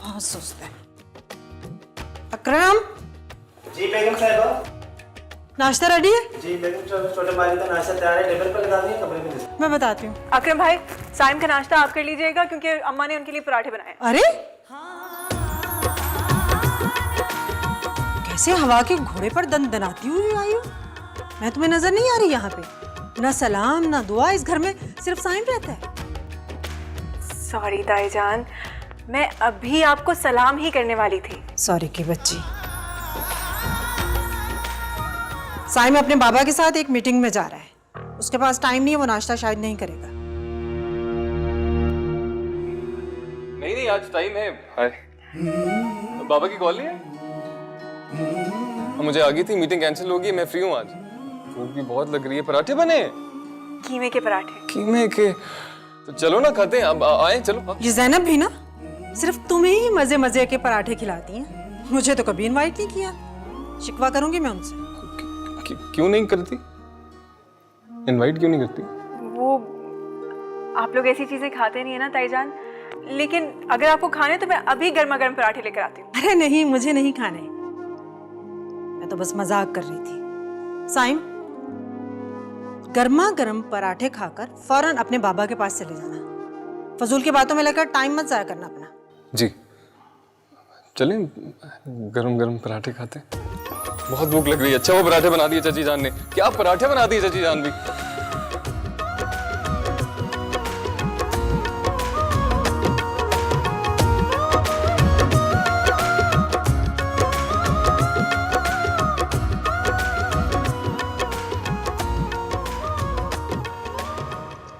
बहुत सुस्त है। अकरम। जी बेगम साहिबा। नाश्ता रेडी है? जी बेगम, छोटे भाई का नाश्ता तैयार है, टेबल पर लगा दिए, कमरे में दे। मैं बताती हूँ। अकरम भाई, साइम का नाश्ता आप कर लीजिएगा क्योंकि अम्मा ने उनके लिए पराठे बनाए। अरे कैसे हवा के घोड़े पर दन दनाती हुई आई हो? मैं तुम्हें नजर नहीं आ रही यहाँ पे? ना सलाम ना दुआ, इस घर में सिर्फ साइम रहता है। सॉरी ताईजान, मैं अभी आपको सलाम ही करने वाली थी। सॉरी की बच्ची। साइम अपने बाबा के साथ एक मीटिंग में जा रहा है, उसके पास टाइम नहीं है, वो नाश्ता शायद नहीं करेगा। नहीं आज टाइम है। हाय, बाबा की कॉल नहीं है? मुझे आ गई थी, मीटिंग कैंसिल होगी, मैं फ्री हूँ आज। भूख भी बहुत लग रही है। पराठे बने? कीमे के पराठे। कीमे के? तो चलो ना खाते हैं, अब आए चलो। ये जैनब भी ना सिर्फ तुम्हें ही मजे मजे के पराठे खिलाती हैं, मुझे तो कभी इनवाइट नहीं किया। शिकवा करूंगी मैं उनसे। क्यों नहीं करती? इनवाइट क्यों नहीं करती? वो आप लोग ऐसी चीजें खाते नहीं है ना ताईजान, लेकिन अगर आपको खाने तो मैं अभी गर्मा गर्म पराठे लेकर आती हूँ। अरे नहीं, मुझे नहीं खाने, मैं तो बस मजाक कर रही थी। साइम, गर्मा गर्म पराठे खाकर फौरन अपने बाबा के पास चले जाना। फजूल की बातों में लेकर टाइम मत जाया करना अपना। जी चलें, गरम गरम पराठे खाते हैं। बहुत भूख लग रही है। अच्छा वो पराठे बना दिए चाची जान ने। क्या पराठे बना दिए चाची जान भी।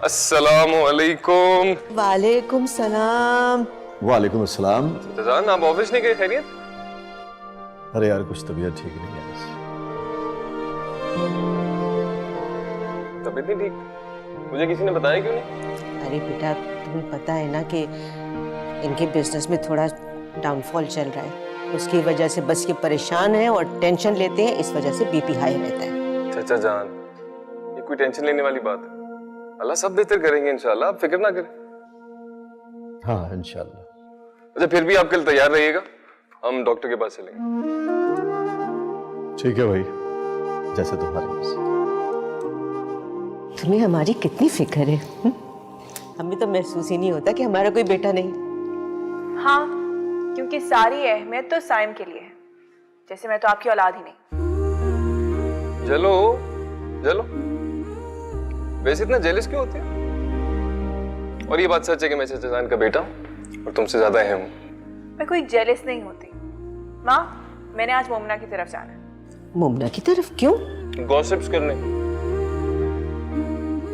अस्सलामु अलैकुम। वालेकुम सलाम। वालेकुम अस्सलाम। चाचा जान, आप ऑफिस नहीं गए? खैरियत? अरे यार कुछ तबीयत ठीक नहीं है बस। तबीयत नहीं ठीक? मुझे किसी ने बताया क्यों नहीं? अरे बेटा, तुम्हें पता है ना कि इनके बिजनेस में थोड़ा डाउनफॉल चल रहा है, उसकी वजह से बस ये परेशान है और टेंशन लेते हैं, इस वजह से बीपी हाई रहता है। चाचा जान, ये कोई टेंशन लेने वाली बात है? अल्लाह सब बेहतर करेंगे इंशाल्लाह, आप फिक्र ना करें। हाँ इंशाल्लाह। अच्छा फिर भी आप कल तैयार रहिएगा, हम डॉक्टर के पास चलेंगे। ठीक है भाई, जैसे तुम्हारी मर्जी। तुम्हें हमारी कितनी फिक्र है? हमें तो महसूस ही नहीं होता कि हमारा कोई बेटा नहीं। हाँ, क्योंकि सारी अहमियत तो साइम के लिए है, जैसे मैं तो आपकी औलाद ही नहीं। चलो चलो, वैसे इतना जेलस क्यों होते हैं? और ये बात सच है कि मैं चाचा जान का बेटा हूँ और तुमसे ज्यादा अहम हूँ। मैं कोई जेलस नहीं होती। माँ, मैंने आज मोमना की तरफ जाना है। मुमना की तरफ क्यों? गॉसिप्स करने,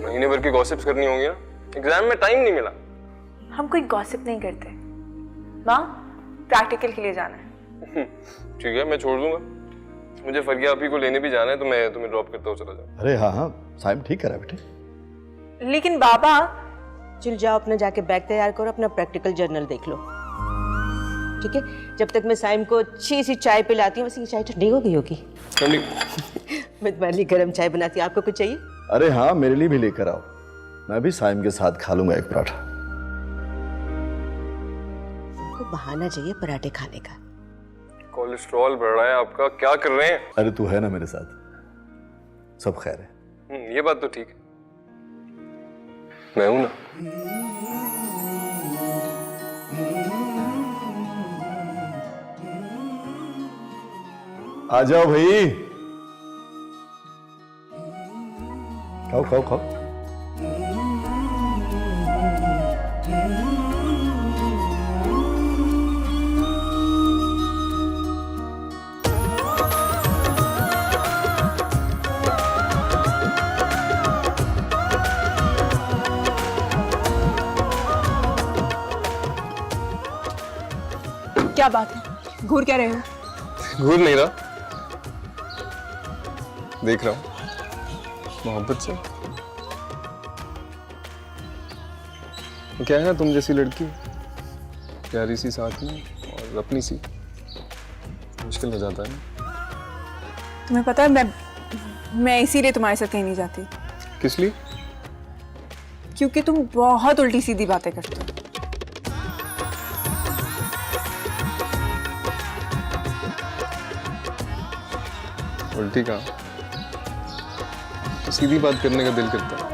महीने भर की गॉसिप्स करनी होंगी ना, एग्जाम में टाइम नहीं मिला। हम कोई गॉसिप नहीं करते। माँ, प्रैक्टिकल के लिए जाना है। ठीक है, मैं छोड़ दूंगा। मुझे फरिया आपी को लेने भी जाना है, तो मैं तुम्हें ड्रॉप करता हूँ, चला जाऊँ। अरे हाँ हाँ, साइम ठीक करा बेटे। लेकिन बाबा। चल जाओ, अपना जाके बैग तैयार करो, अपना प्रैक्टिकल जर्नल देख लो, ठीक है? जब तक मैं साइम को अच्छी सी चाय पिलाती हूँ। वैसे ये चाय ठंडी हो गई होगी। मैं तुम्हारे लिए गर्म चाय बनाती हूँ, आपको कुछ चाहिए? अरे हाँ, मेरे लिए भी लेकर आओ, मैं भी साइम के साथ खा लूंगा एक पराठा। उनको बहाना चाहिए पराठे खाने का। कोलेस्ट्रॉल बढ़ रहा है आपका, क्या कर रहे हैं? अरे तू है ना मेरे साथ, सब खैर है। ये बात तो ठीक है, मैं हूं ना। आ जाओ भाई, खाओ खाओ खाओ। क्या बात है, घूर क्या रहे हो? घूर नहीं रहा, देख रहा हूं मोहब्बत से। क्या है ना, तुम जैसी लड़की प्यारी सी साथ में और अपनी सी, मुश्किल हो जाता है ना। तुम्हें पता है मैं इसीलिए तुम्हारे साथ कहीं नहीं जाती। किस लिए? क्योंकि तुम बहुत उल्टी सीधी बातें करते हो। उल्टी कहाँ, तो सीधी बात करने का दिल करता है।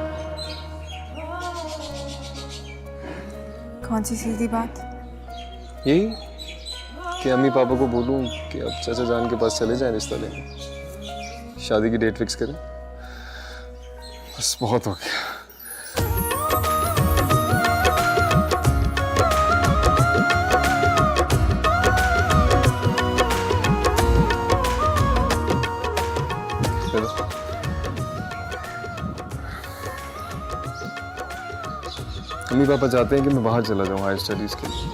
कौन सी सीधी बात? यही कि अम्मी पापा को बोलूं कि अब चाचा जान के पास चले जाएं रिश्ता लेने, शादी की डेट फिक्स करें। बस बहुत हो गया। अम्मी पापा चाहते हैं कि मैं बाहर चला जाऊं हायर स्टडीज के लिए।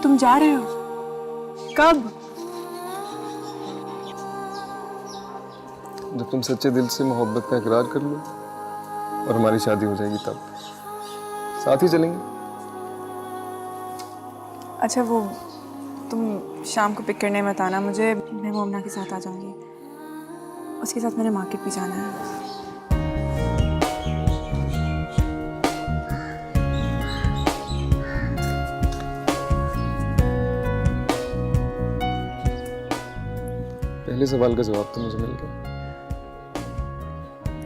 तुम जा रहे हो? कब? जब तुम सच्चे दिल से मोहब्बत का इकरार कर लो और हमारी शादी हो जाएगी तब साथ ही चलेंगे। अच्छा वो तुम शाम को पिक करने मत आना मुझे, मैं मोमना के साथ आ जाऊंगी। उसके साथ मैंने मार्केट भी जाना है। पहले सवाल का जवाब तो मुझे मिल गया,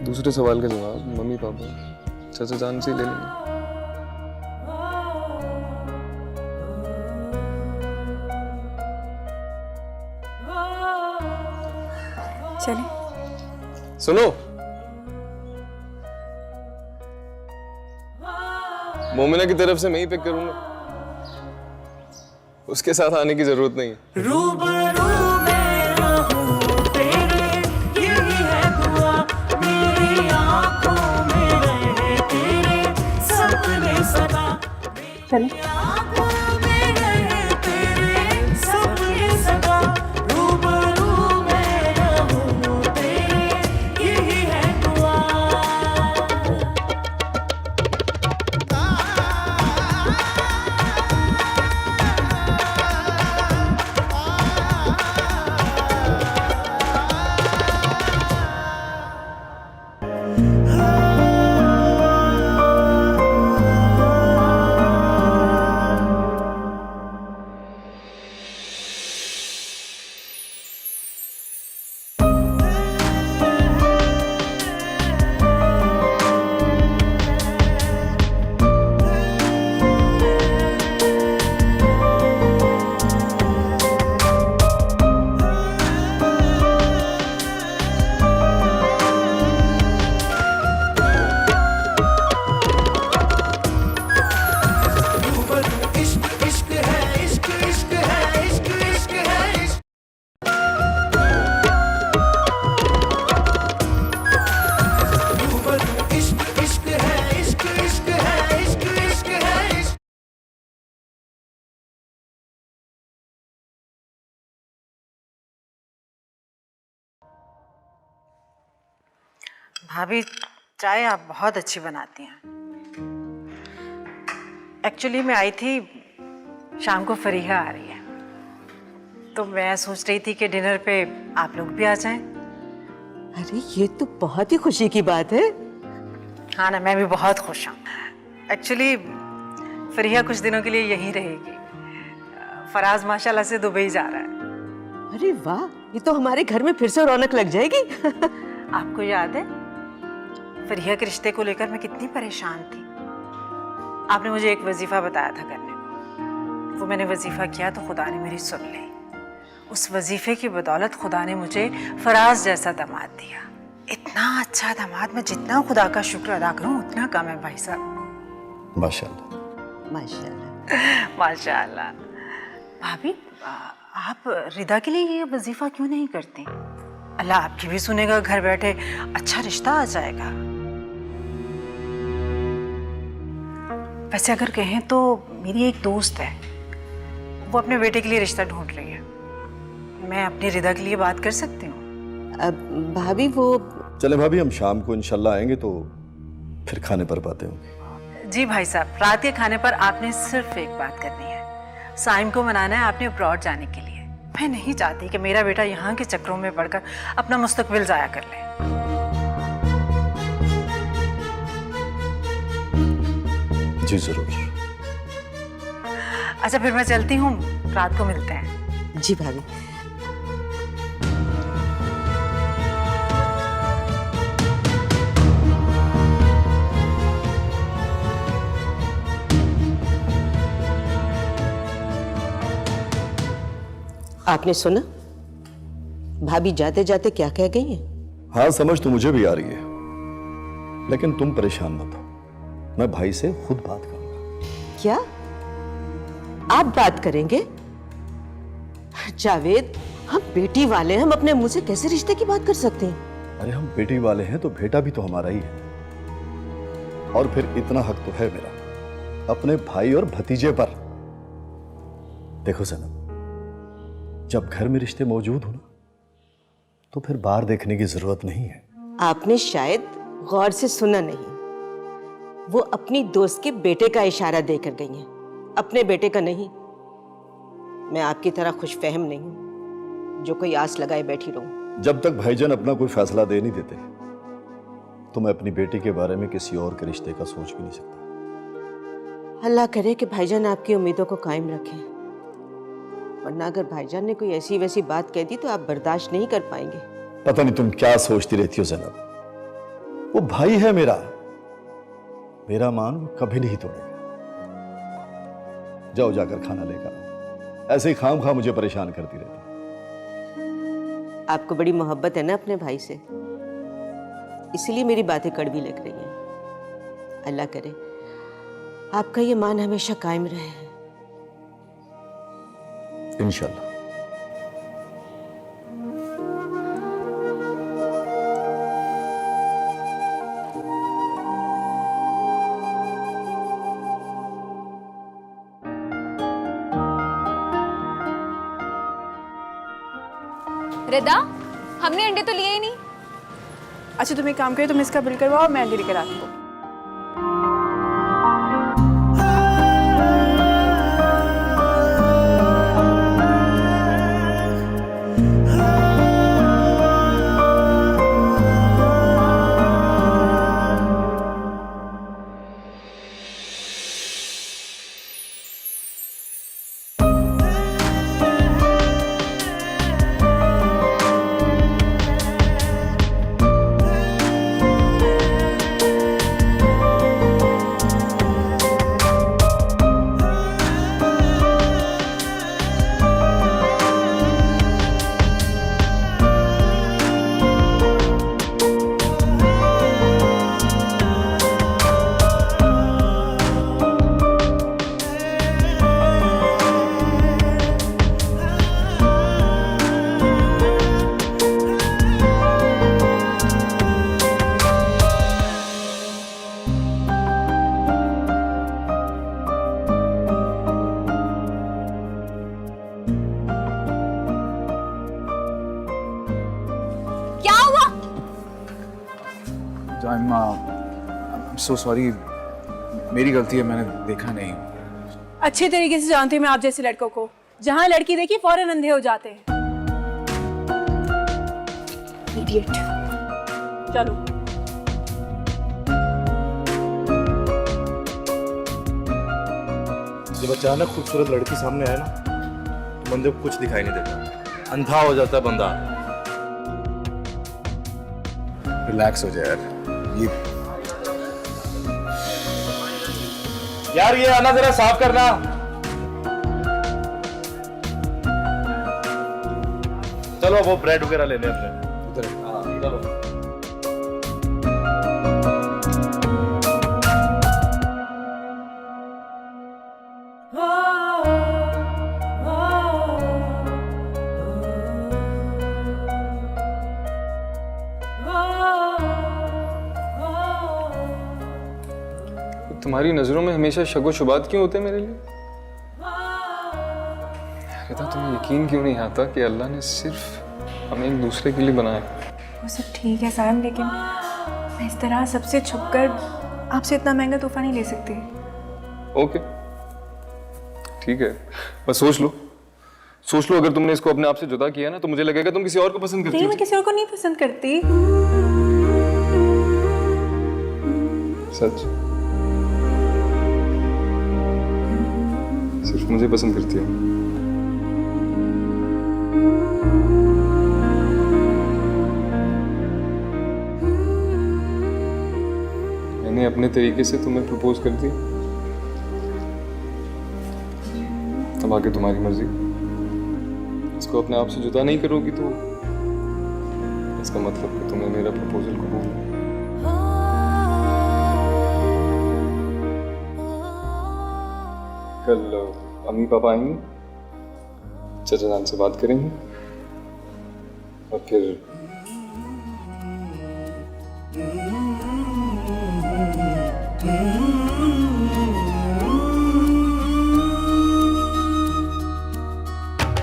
दूसरे सवाल का जवाब मम्मी पापा चाचा जान से ही ले लेंगे। चले? सुनो, मोमिना की तरफ से मैं ही पिक करूंगा, उसके साथ आने की जरूरत नहीं है। चले? भाभी चाय आप बहुत अच्छी बनाती हैं। एक्चुअली मैं आई थी, शाम को फरीहा आ रही है, तो मैं सोच रही थी कि डिनर पे आप लोग भी आ जाएं। अरे ये तो बहुत ही खुशी की बात है। हाँ ना, मैं भी बहुत खुश हूँ। एक्चुअली फरीहा कुछ दिनों के लिए यहीं रहेगी। फराज माशाल्लाह से दुबई जा रहा है। अरे वाह, ये तो हमारे घर में फिर से रौनक लग जाएगी। आपको याद है फरीहा के रिश्ते को लेकर मैं कितनी परेशान थी? आपने मुझे एक वजीफा बताया था करने को, वो मैंने वजीफा किया तो खुदा ने मेरी सुन ली। उस वजीफे की बदौलत खुदा ने मुझे फराज जैसा दामाद दिया। इतना अच्छा दामाद, मैं जितना खुदा का शुक्र अदा करूं उतना कम है भाई साहब। माशाल्लाह माशाल्लाह। माशाल्लाह। भाभी आप रिदा के लिए ये वजीफा क्यों नहीं करती? अल्लाह आपकी भी सुनेगा, घर बैठे अच्छा रिश्ता आ जाएगा। वैसे अगर कहें तो मेरी एक दोस्त है, वो अपने बेटे के लिए रिश्ता ढूंढ रही है। मैं अपनी रिदा के लिए बात कर सकती हूँ? अब भाभी वो चले भाभी, हम शाम को इंशाल्लाह आएंगे तो फिर खाने पर बातें होंगी। जी भाई साहब, रात के खाने पर आपने सिर्फ एक बात करनी है, साइम को मनाना है आपने अब्रॉड जाने के लिए। मैं नहीं चाहती कि मेरा बेटा यहाँ के चक्करों में पड़कर अपना मुस्तकबिल जाया कर ले। जी जरूर। अच्छा फिर मैं चलती हूँ, रात को मिलते हैं। जी भाभी, आपने सुना भाभी जाते जाते क्या कह गई हैं? हाँ, समझ तो मुझे भी आ रही है, लेकिन तुम परेशान मत हो, मैं भाई से खुद बात करूंगा। क्या आप बात करेंगे? जावेद, हम बेटी वाले हैं, हम अपने मुंह से कैसे रिश्ते की बात कर सकते हैं? अरे हम बेटी वाले हैं तो बेटा भी तो हमारा ही है, और फिर इतना हक तो है मेरा अपने भाई और भतीजे पर। देखो सनम, जब घर में रिश्ते मौजूद हो ना, तो फिर बाहर देखने की जरूरत नहीं है। आपने शायद गौर से सुना नहीं, वो अपनी दोस्त के बेटे का इशारा देकर गई हैं, अपने बेटे का नहीं। मैं आपकी तरह खुशफहम नहीं हूं जो कोई आस लगाए बैठी रहूं। जब तक भाईजान अपना कोई फैसला दे नहीं देते, तो मैं अपनी बेटी के बारे में किसी और के रिश्ते का सोच भी नहीं सकता। अल्लाह करे कि भाईजान आपकी उम्मीदों को कायम रखें, वरना अगर भाईजान ने कोई ऐसी वैसी बात कह दी तो आप बर्दाश्त नहीं कर पाएंगे। पता नहीं तुम क्या सोचती रहती हो ज़ैनब, वो भाई है मेरा, मेरा मान वो कभी नहीं तोड़ेगा। जाओ जाकर खाना लेकर आओ, ऐसे ही खाम मुझे परेशान करती रहती। आपको बड़ी मोहब्बत है ना अपने भाई से, इसीलिए मेरी बातें कड़वी लग रही हैं। अल्लाह करे आपका ये मान हमेशा कायम रहे। इंशाल्लाह। रिदा, हमने अंडे तो लिए ही नहीं। अच्छा तुम एक काम करो, तुम इसका बिल करवाओ, मैं अंडे लेकर आती हूँ। I'm so sorry, मेरी गलती है, मैंने देखा नहीं। अच्छे तरीके से जानती हूँ मैं आप जैसे लड़कों को, जहाँ लड़की देखी फौरन अंधे हो जाते हैं। इडियट। चलो जब अचानक खूबसूरत लड़की सामने आए ना, तो बंदे को कुछ दिखाई नहीं देता, अंधा हो जाता है बंदा। रिलैक्स हो जाए यार ये आना जरा साफ करना। चलो वो ब्रेड वगैरह ले ले अपने उधर। हाँ चलो। तुम्हारी नजरों में हमेशा शको शुबात क्यों होते हैं मेरे लिए? रिदा, तुम्हें यकीन क्यों नहीं आता कि अल्लाह ने सिर्फ हमें एक दूसरे के लिए बनाया? वो सब ठीक है सायम, लेकिन मैं इस तरह सबसे छुपकर आपसे इतना महंगा तोहफा नहीं ले सकती। ओके ठीक है, बस सोच लो अगर तुमने इसको अपने आप से जुदा किया ना, तो मुझे लगेगा तुम किसी और को पसंद करती नहीं, हो। मैं किसी और को नहीं पसंद करती। सच? सिर्फ मुझे पसंद करती हो? मैंने अपने तरीके से तुम्हें प्रपोज कर दिया, अब आगे तुम्हारी मर्जी। इसको अपने आप से जुदा नहीं करोगी तो इसका मतलब कि तुम्हें मेरा प्रपोजल कबूल है। कल अम्मी पापा आएंगे, चाचा जान से बात करेंगे और फिर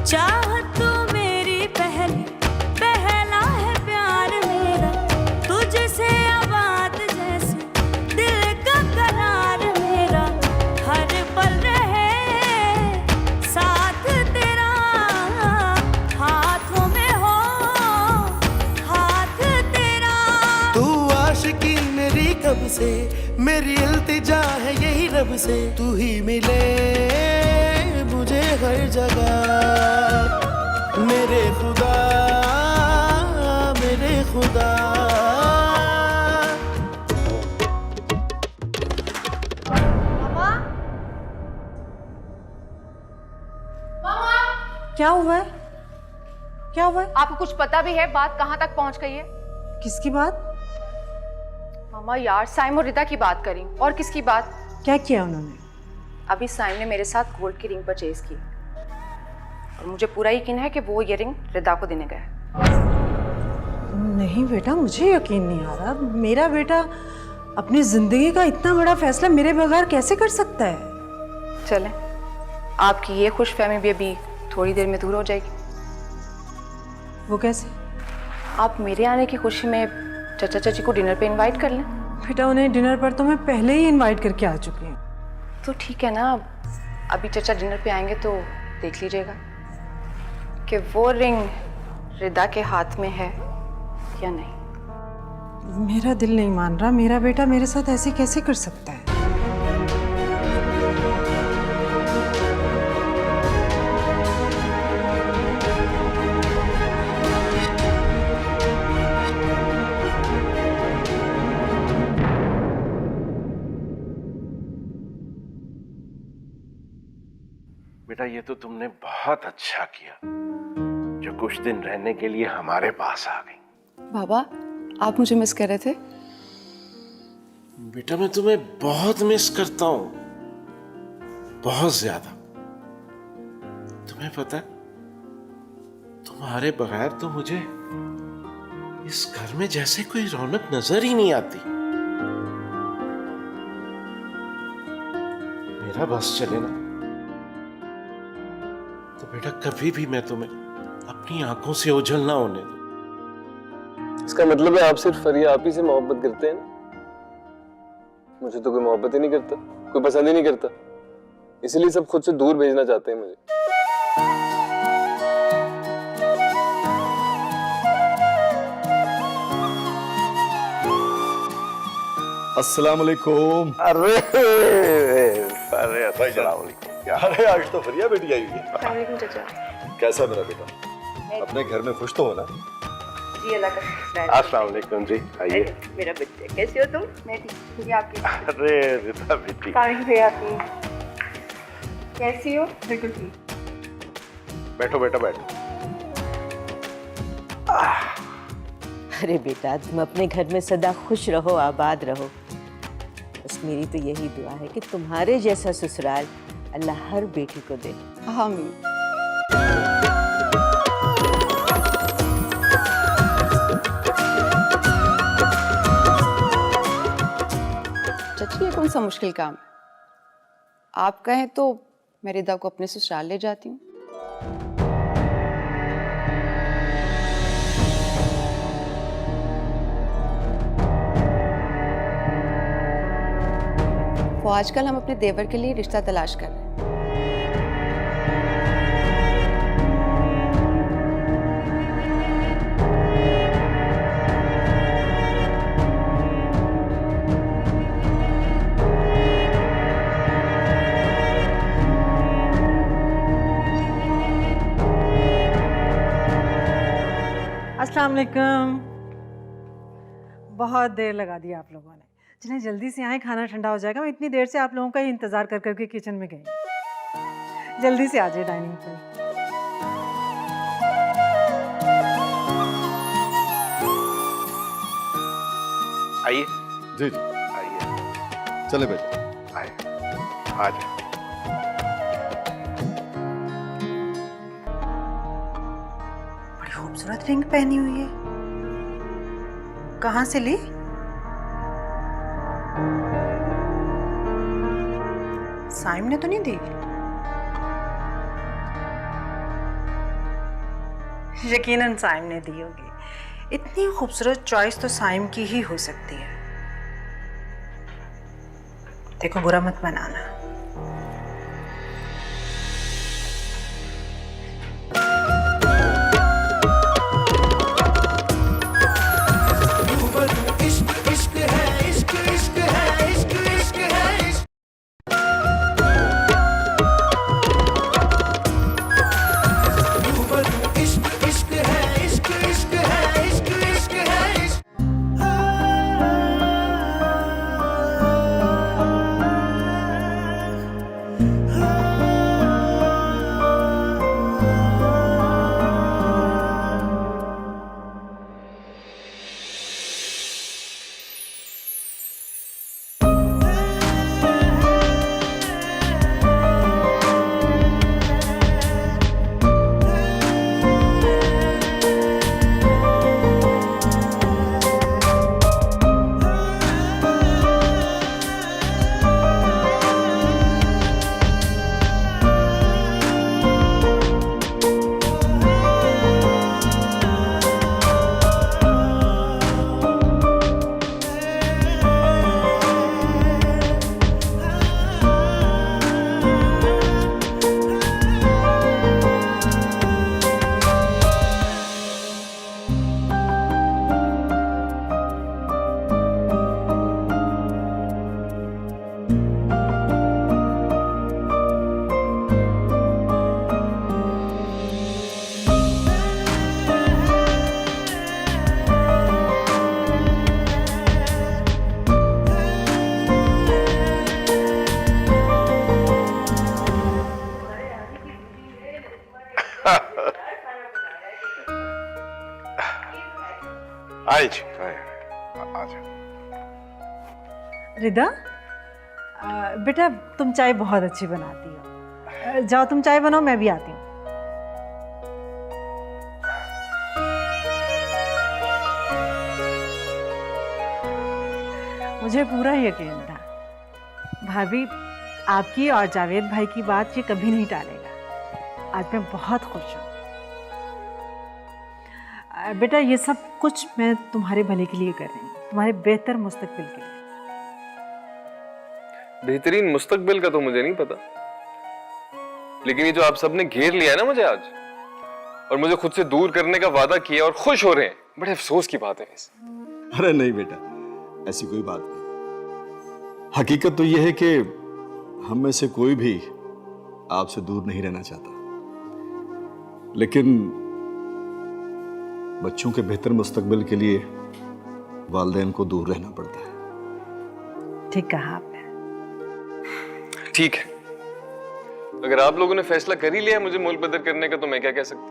चाहत तू मेरी पहला है प्यार मेरा, तुझसे आबाद जैसे दिल का करार मेरा, हर पल रहे साथ तेरा, हाथों में हो हाथ तेरा। तू आशिकी मेरी कब से, मेरी इल्तिजा है यही रब से, तू ही मिले मुझे हर जगह, मेरे खुदा मेरे खुदा। क्या हुआ है? क्या हुआ है? आपको कुछ पता भी है बात कहाँ तक पहुँच गई है? किसकी बात? मामा यार, साइम और रिदा की बात करी। और किसकी बात? क्या किया उन्होंने? अभी साइम ने मेरे साथ गोल्ड की रिंग परचेज की और मुझे पूरा यकीन है कि वो ये रिंग रिदा को देने गया है। नहीं बेटा, मुझे यकीन नहीं आ रहा। मेरा बेटा अपनी जिंदगी का इतना बड़ा फैसला मेरे बगैर कैसे कर सकता है? चलें, आपकी ये खुशफहमी भी अभी थोड़ी देर में दूर हो जाएगी। वो कैसे? आप मेरे आने की खुशी में चाचा चाची को डिनर पे इनवाइट कर लें। बेटा उन्हें डिनर पर तो मैं पहले ही इनवाइट करके आ चुकी हूँ। तो ठीक है ना, अभी चाचा डिनर पे आएंगे तो देख लीजिएगा कि वो रिंग रिदा के हाथ में है या नहीं। मेरा दिल नहीं मान रहा, मेरा बेटा मेरे साथ ऐसे कैसे कर सकता है? बेटा ये तो तुमने बहुत अच्छा किया जो कुछ दिन रहने के लिए हमारे पास आ गई। बाबा, आप मुझे मिस कर रहे थे? बेटा मैं तुम्हें बहुत मिस करता हूं, बहुत ज्यादा। तुम्हें पता है, तुम्हारे बगैर तो मुझे इस घर में जैसे कोई रौनक नजर ही नहीं आती। मेरा बस चले ना तो बेटा कभी भी मैं तुम्हें अपनी आंखों से ओझल ना होने दूं। इसका मतलब है आप सिर्फ फरिया आप ही से मोहब्बत करते हैं ना? मुझे तो कोई मोहब्बत ही नहीं करता, कोई पसंद ही नहीं करता, इसलिए सब खुद से दूर भेजना चाहते हैं मुझे। अस्सलाम वालेकुम। अरे अरे अस्सलाम वालेकुम। अरे आज तो फरिया बेटी आई हुई है। वालेकुम चाचा। कैसा मेरा बेटा? अपने घर में खुश तो हो ना? जी अल्लाह का शुक्र है। अस्सलाम वालेकुम जी, आइए। मेरा बच्चा, कैसे हो तुम? मैं ठीक हूँ। आपकी? अरे रिदा बेटी, कैसी हो? बिल्कुल ठीक। बैठो बेटा बैठो। अरे बेटा, तुम अपने घर में सदा खुश रहो, आबाद रहो। बस मेरी तो यही दुआ है कि तुम्हारे जैसा ससुराल अल्लाह हर बेटी को दे। आमीन। चाची, ये कौन सा मुश्किल काम है? आप कहें तो मैं रिदा को अपने ससुराल ले जाती हूँ। वो आजकल हम अपने देवर के लिए रिश्ता तलाश कर रहे हैं। अस्सलाम वालेकुम। बहुत देर लगा दी आप लोगों ने। जिन्हें जल्दी से आए, खाना ठंडा हो जाएगा। मैं इतनी देर से आप लोगों का ही इंतज़ार कर करके किचन में गई। जल्दी से आ जाए डाइनिंग पे। आइए जी जी आइए चले बेटा। आइए आ जाए। बड़ी खूबसूरत रिंग पहनी हुई है, कहाँ से ली? साइम ने तो नहीं दी? यकीनन साइम ने दी होगी। इतनी खूबसूरत चॉइस तो साइम की ही हो सकती है। देखो बुरा मत बनाना। आइए जी आइए आ जाए। रिदा, बेटा तुम चाय बहुत अच्छी बनाती हो। जाओ तुम चाय बनाओ, मैं भी आती हूँ। मुझे पूरा यकीन था भाभी आपकी और जावेद भाई की बात ये कभी नहीं टालेगा। आज मैं बहुत खुश हूँ। बेटा ये सब कुछ मैं तुम्हारे भले के लिए कर रही हूँ, तुम्हारे बेहतर मुस्तकबिल के लिए। बेहतरीन मुस्तकबिल का तो मुझे नहीं पता, लेकिन ये जो आप सबने घेर लिया है ना मुझे आज, और मुझे खुद से दूर करने का वादा किया और खुश हो रहे हैं, बड़े अफसोस की बात है। अरे नहीं बेटा, ऐसी कोई बात नहीं। हकीकत तो यह है कि हम में से कोई भी आपसे दूर नहीं रहना चाहता, लेकिन बच्चों के बेहतर मुस्तकबिल के लिए वालिदैन को दूर रहना पड़ता है। ठीक कहा आपने। ठीक है, अगर आप लोगों ने फैसला कर ही लिया है मुझे मोल बदर करने का, तो मैं क्या कह सकता।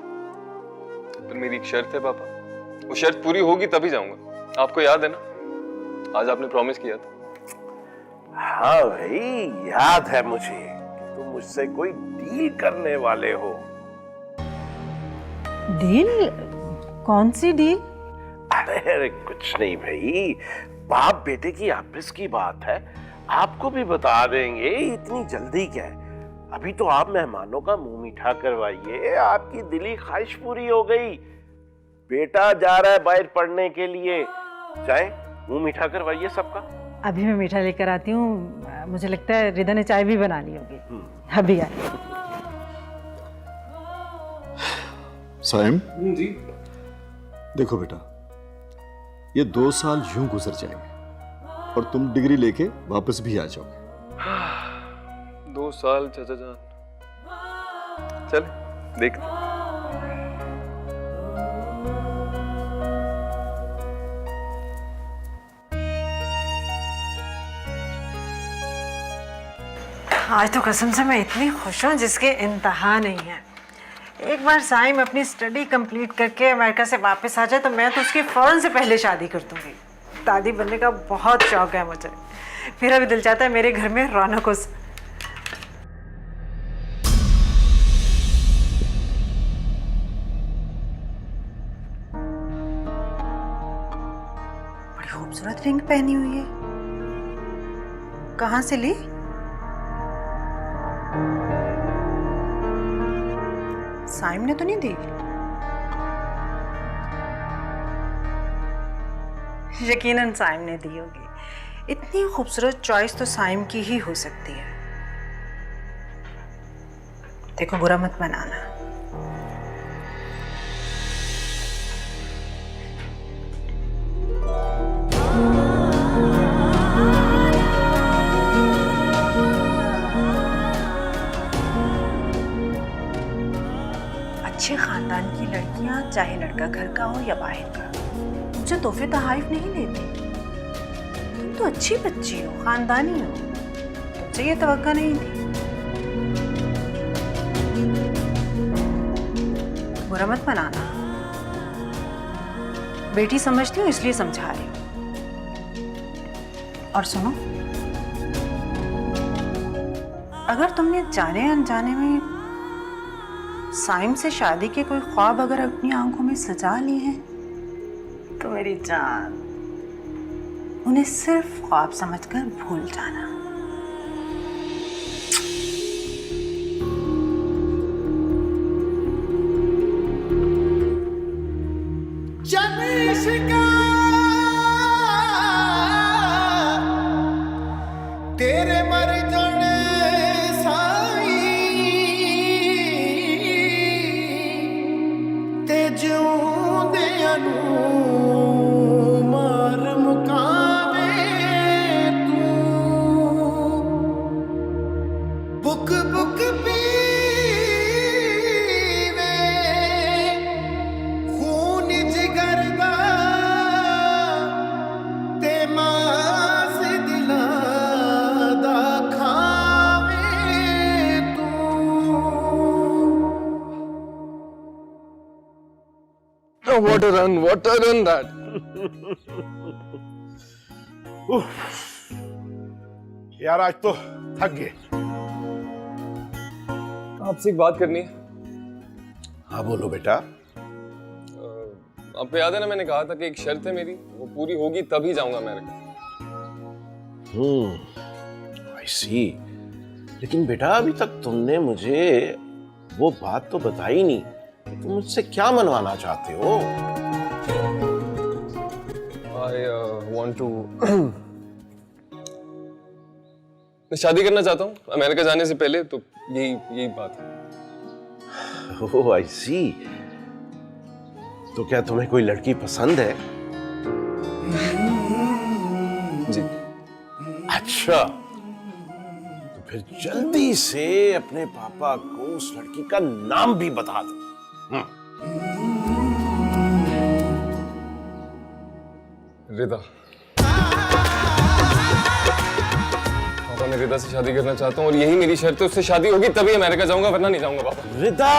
पर मेरी एक शर्त है पापा, वो शर्त पूरी होगी तभी जाऊंगा। आपको याद है ना, आज आपने प्रॉमिस किया था। हाँ भाई याद है मुझे कि तुम मुझसे कोई डील करने वाले हो। डील? कौन सी डील? अरे कुछ नहीं भाई, बाप बेटे की आपस की बात है, आपको भी बता देंगे, इतनी जल्दी क्या है। अभी तो आप मेहमानों का मुंह मीठा करवाइए, आपकी दिली ख्वाहिश पूरी हो गई। बेटा जा रहा है बाहर पढ़ने के लिए, चाहे मुंह मीठा करवाइए सबका। अभी मैं मीठा लेकर आती हूँ। मुझे लगता है रिदा ने चाय भी बना ली होगी। अभी आई। साइम जी, देखो बेटा, ये 2 साल यूं गुजर जाएंगे और तुम डिग्री लेके वापस भी आ जाओगे। 2 साल चाचा जान, चल देखते। आज तो कसम से मैं इतनी खुश हूँ जिसके इंतहा नहीं है। एक बार साइम अपनी स्टडी कंप्लीट करके अमेरिका से वापस आ जाए तो मैं तो उसकी फौरन से पहले शादी कर दूंगी। दादी बनने का बहुत शौक है मुझे। मेरा भी दिल चाहता है मेरे घर में रौनक हो। बड़ी खूबसूरत रिंग पहनी हुई है, कहाँ से ली? साइम ने तो नहीं दी? यकीनन साइम ने दी होगी। इतनी खूबसूरत चॉइस तो साइम की ही हो सकती है। देखो, बुरा मत मनाना। अच्छे खानदान की लड़कियां, चाहे लड़का घर का हो या बाहर का, मुझे तोहफे तहाइफ नहीं देती। तुम तो अच्छी बच्ची हो, खानदानी हो, तुमसे ये तवक्का नहीं थी। बुरा मत मनाना, बेटी समझती हूँ इसलिए समझा रही हूँ। और सुनो, अगर तुमने जाने अनजाने में साइम से शादी के कोई ख्वाब अगर अपनी आंखों में सजा लिए हैं, तो मेरी जान, उन्हें सिर्फ ख्वाब समझकर भूल जाना। तेरे मर जाने साई ते जिउंदियां नूं मार मुकावे तू। बुक बुक पीवे खून जिगर दा ते मास दिलां दा खावे तू। What a run that. यार आज तो थक गए। आपसे एक बात करनी है। हाँ बोलो बेटा। आपको याद है ना, मैंने कहा था कि एक शर्त है मेरी, वो पूरी होगी तभी जाऊंगा अमेरिका। आई सी। लेकिन बेटा अभी तक तुमने मुझे वो बात तो बताई नहीं कि तुम मुझसे क्या मनवाना चाहते हो। I want to मैं शादी करना चाहता हूँ अमेरिका जाने से पहले, तो यही बात है। ओह आई सी। तो क्या तुम्हें कोई लड़की पसंद है? जी। अच्छा, तो फिर जल्दी से अपने पापा को उस लड़की का नाम भी बता दो। रिदा। पापा, मैं रिदा से शादी करना चाहता हूँ और यही मेरी शर्त है। उससे शादी होगी तभी अमेरिका जाऊंगा, वरना नहीं जाऊंगा पापा। रिदा।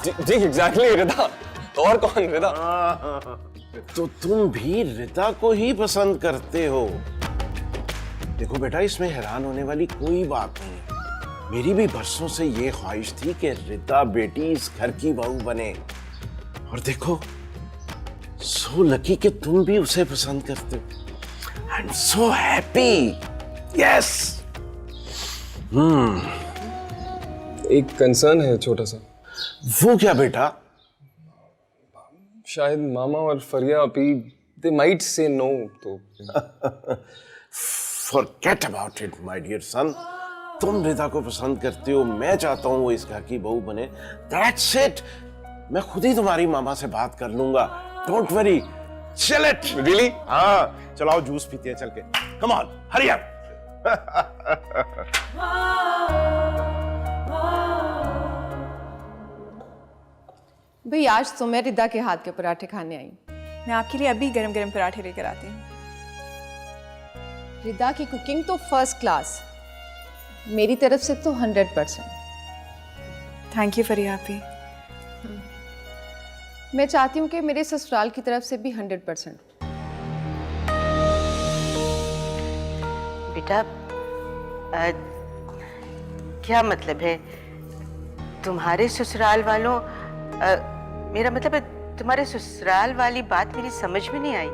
जी एग्जैक्टली रिदा। और कौन रिदा? तो तुम भी रिदा को ही पसंद करते हो? देखो बेटा, इसमें हैरान होने वाली कोई बात नहीं है। मेरी भी बरसों से ये ख्वाहिश थी कि रिदा बेटी इस घर की बहू बने। और देखो, सो लकी कि तुम भी उसे पसंद करते हो। I am so happy. Yes. एक कंसर्न है छोटा सा। वो क्या बेटा? शायद मामा और फरिया अपी दे माइट से नो, तो forget about it my dear son. तुम रिदा को पसंद करते हो, मैं चाहता हूं वो इस घर की बहू बने। That's it. मैं खुद ही तुम्हारी मामा से बात कर लूंगा। Don't worry. चल इट। रियली? हाँ, चलाओ जूस पीते हैं चल के। Come on, hurry up. भाई आज तो मैं रिदा के हाथ के पराठे खाने आई। मैं आपके लिए अभी गरम गरम पराठे लेकर आती हूँ। रिदा की कुकिंग तो फर्स्ट क्लास, मेरी तरफ से तो 100%। थैंक यू फरिया आपी। मैं चाहती हूँ कि मेरे ससुराल की तरफ से भी 100%। बेटा क्या मतलब है तुम्हारे ससुराल वालों मेरा मतलब है तुम्हारे ससुराल वाली बात मेरी समझ में नहीं आई।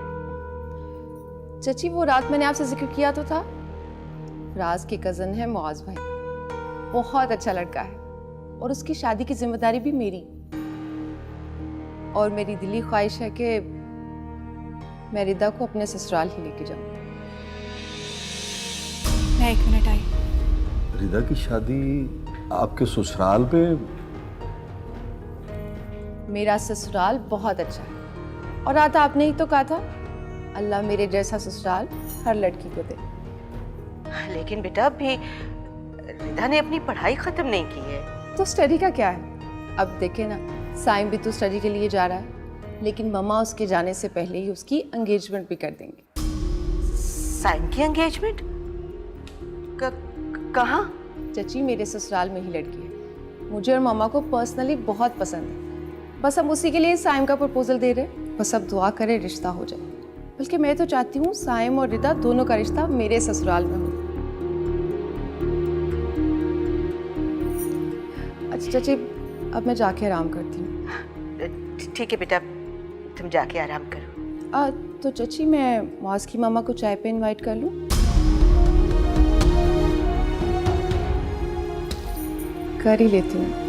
चची वो रात मैंने आपसे जिक्र किया तो था, राज के कजन है मुआज भाई, बहुत अच्छा लड़का है और उसकी शादी की जिम्मेदारी भी मेरी। और मेरी दिली ख्वाहिश है कि मैं रिदा को अपने ससुराल ही लेके जाऊं। मैं 1 मिनट आई। रिदा की शादी आपके ससुराल पे? मेरा ससुराल बहुत अच्छा है और रात आपने ही तो कहा था अल्लाह मेरे जैसा ससुराल हर लड़की को दे। लेकिन बेटा अभी रिदा ने अपनी पढ़ाई खत्म नहीं की है। तो स्टडी का क्या है? अब देखे ना, साइम भी तो स्टडी के लिए जा रहा है, लेकिन मम्मा उसके जाने से पहले ही उसकी एंगेजमेंट भी कर देंगे। साइम की एंगेजमेंट? कहाँ? चची मेरे ससुराल में ही लड़की है, मुझे और मम्मा को पर्सनली बहुत पसंद है। बस हम उसी के लिए साइम का प्रपोजल दे रहे हैं, बस अब दुआ करें रिश्ता हो जाए। बल्कि मैं तो चाहती हूँ साइम और रिदा दोनों का रिश्ता मेरे ससुराल में हो। अच्छा चाची, अब मैं जाके आराम करती हूँ। ठीक है बेटा, तुम जाके आराम करो। तो चाची मैं मुआज की मामा को चाय पे इनवाइट कर लूँ? कर ही लेती हूँ।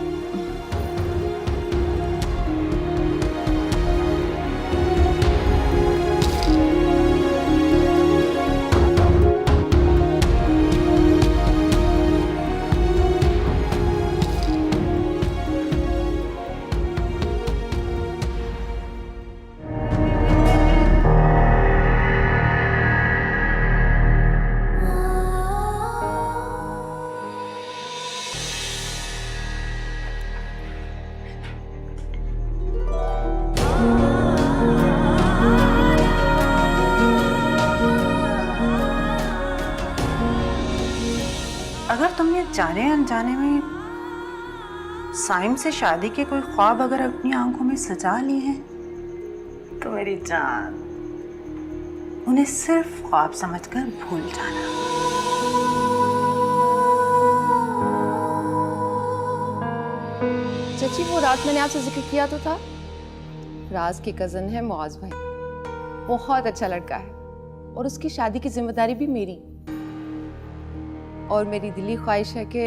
अगर तुमने जाने अनजाने में साइम से शादी के कोई ख्वाब अगर अपनी आंखों में सजा लिए हैं तो मेरी जान उन्हें सिर्फ ख्वाब समझकर भूल जाना। चची वो रात मैंने आपसे जिक्र किया तो था, राज के कजन है मुआज भाई, बहुत अच्छा लड़का है और उसकी शादी की जिम्मेदारी भी मेरी। और मेरी दिली ख्वाहिश है कि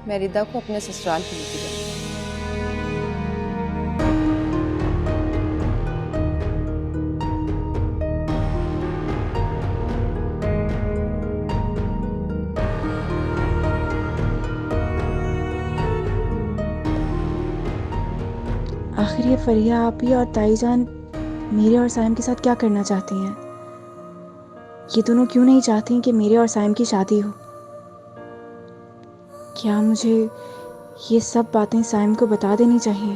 मैं रिदा को अपने ससुराल ही लेके जाऊं। आखिर ये फरिया आपी और ताईजान मेरे और साइम के साथ क्या करना चाहती हैं? ये दोनों क्यों नहीं चाहती कि मेरे और साइम की शादी हो? क्या मुझे ये सब बातें साइम को बता देनी चाहिए?